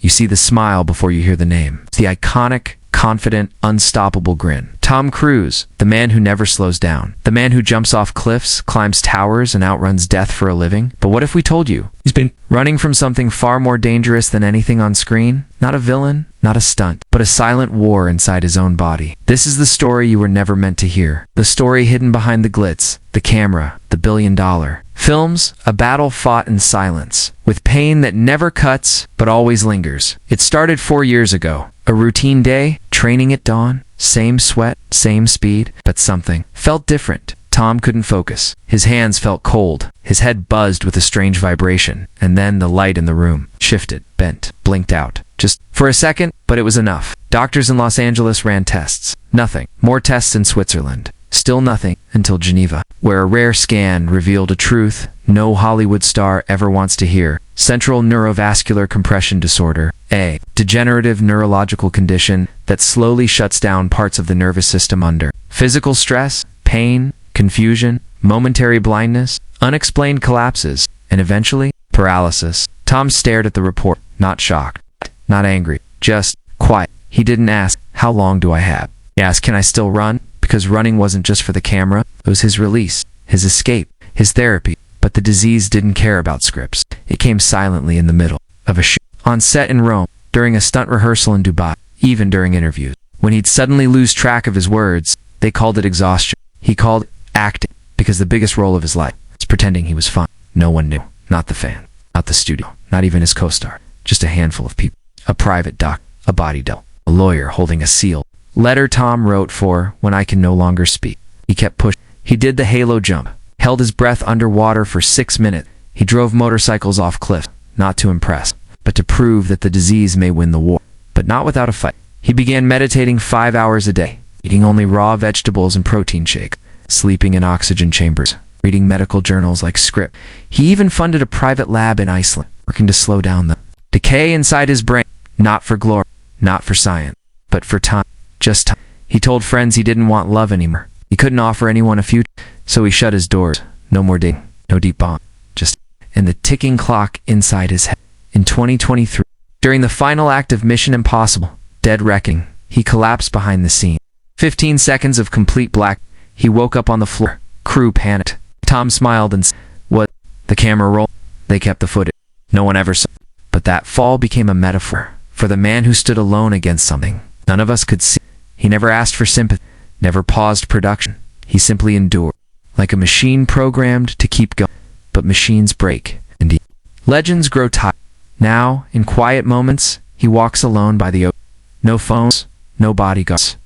You see the smile before you hear the name. It's the iconic, confident, unstoppable grin. Tom Cruise, the man who never slows down. The man who jumps off cliffs, climbs towers, and outruns death for a living. But what if we told you he's been running from something far more dangerous than anything on screen? Not a villain, not a stunt, but a silent war inside his own body. This is the story you were never meant to hear. The story hidden behind the glitz, the camera, the billion-dollar films, a battle fought in silence, with pain that never cuts but always lingers. It started 4 years ago. A routine day, training at dawn, same sweat, same speed, but something felt different. Tom couldn't focus. His hands felt cold. His head buzzed with a strange vibration. And then the light in the room shifted, bent, blinked out. Just for a second, but it was enough. Doctors in Los Angeles ran tests. Nothing. More tests in Switzerland. Still nothing until Geneva, where a rare scan revealed a truth no Hollywood star ever wants to hear. Central neurovascular compression disorder, a degenerative neurological condition that slowly shuts down parts of the nervous system under physical stress, pain, confusion, momentary blindness, unexplained collapses, and eventually, paralysis. Tom stared at the report, not shocked, not angry, just quiet. He didn't ask, "How long do I have?" He asked, "Can I still run?" Because running wasn't just for the camera, it was his release, his escape, his therapy. But the disease didn't care about scripts. It came silently in the middle of a shoot, on set in Rome, during a stunt rehearsal in Dubai, even during interviews. When he'd suddenly lose track of his words, they called it exhaustion. He called it acting, because the biggest role of his life was pretending he was fine. No one knew, not the fan, not the studio, not even his co-star, just a handful of people. A private doc, a body double, a lawyer holding a sealed letter Tom wrote for when I can no longer speak. He kept pushing. He did the halo jump, held his breath underwater for 6 minutes. He drove motorcycles off cliffs, not to impress, but to prove that the disease may win the war, but not without a fight. He began meditating 5 hours a day, eating only raw vegetables and protein shakes, sleeping in oxygen chambers, reading medical journals like script. He even funded a private lab in Iceland, working to slow down the decay inside his brain, not for glory, not for science, but for time. Just time. He told friends he didn't want love anymore. He couldn't offer anyone a future, so he shut his doors. No more dating, no deep bond, just and the ticking clock inside his head. In 2023, during the final act of Mission Impossible, Dead Reckoning, he collapsed behind the scene. 15 seconds of complete black. He woke up on the floor. Crew panicked. Tom smiled and said, "What?" The camera rolled. They kept the footage. No one ever saw. But that fall became a metaphor for the man who stood alone against something none of us could see. He never asked for sympathy, never paused production. He simply endured, like a machine programmed to keep going. But machines break, and legends grow tired. Now, in quiet moments, he walks alone by the ocean. No phones, no bodyguards,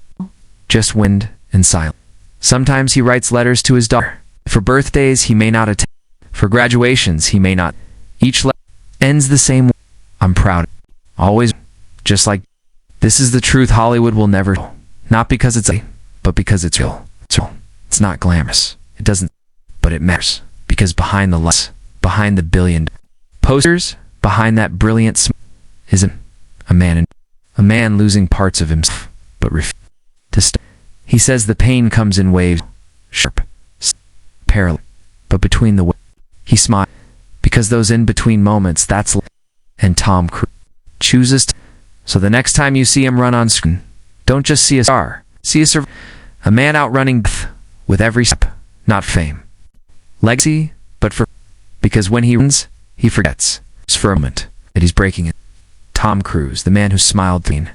just wind and silence. Sometimes he writes letters to his daughter. For birthdays he may not attend. For graduations he may not. Each letter ends the same way. "I'm proud. Always. Just like this is the truth Hollywood will never tell. Not because it's a, but because it's real. It's real. It's not glamorous. It doesn't, but it matters. Because behind the lights, behind the billion posters, behind that brilliant smile, is a man losing parts of himself, but refusing to stop. He says the pain comes in waves, sharp, parallel, but between the waves, he smiles, because those in-between moments, that's life. And Tom Cruise chooses to. So the next time you see him run on screen, don't just see a star, see a man outrunning death with every step, not fame, legacy, but because when he runs, he forgets, just for a moment, that he's breaking it. Tom Cruise, the man who smiled clean,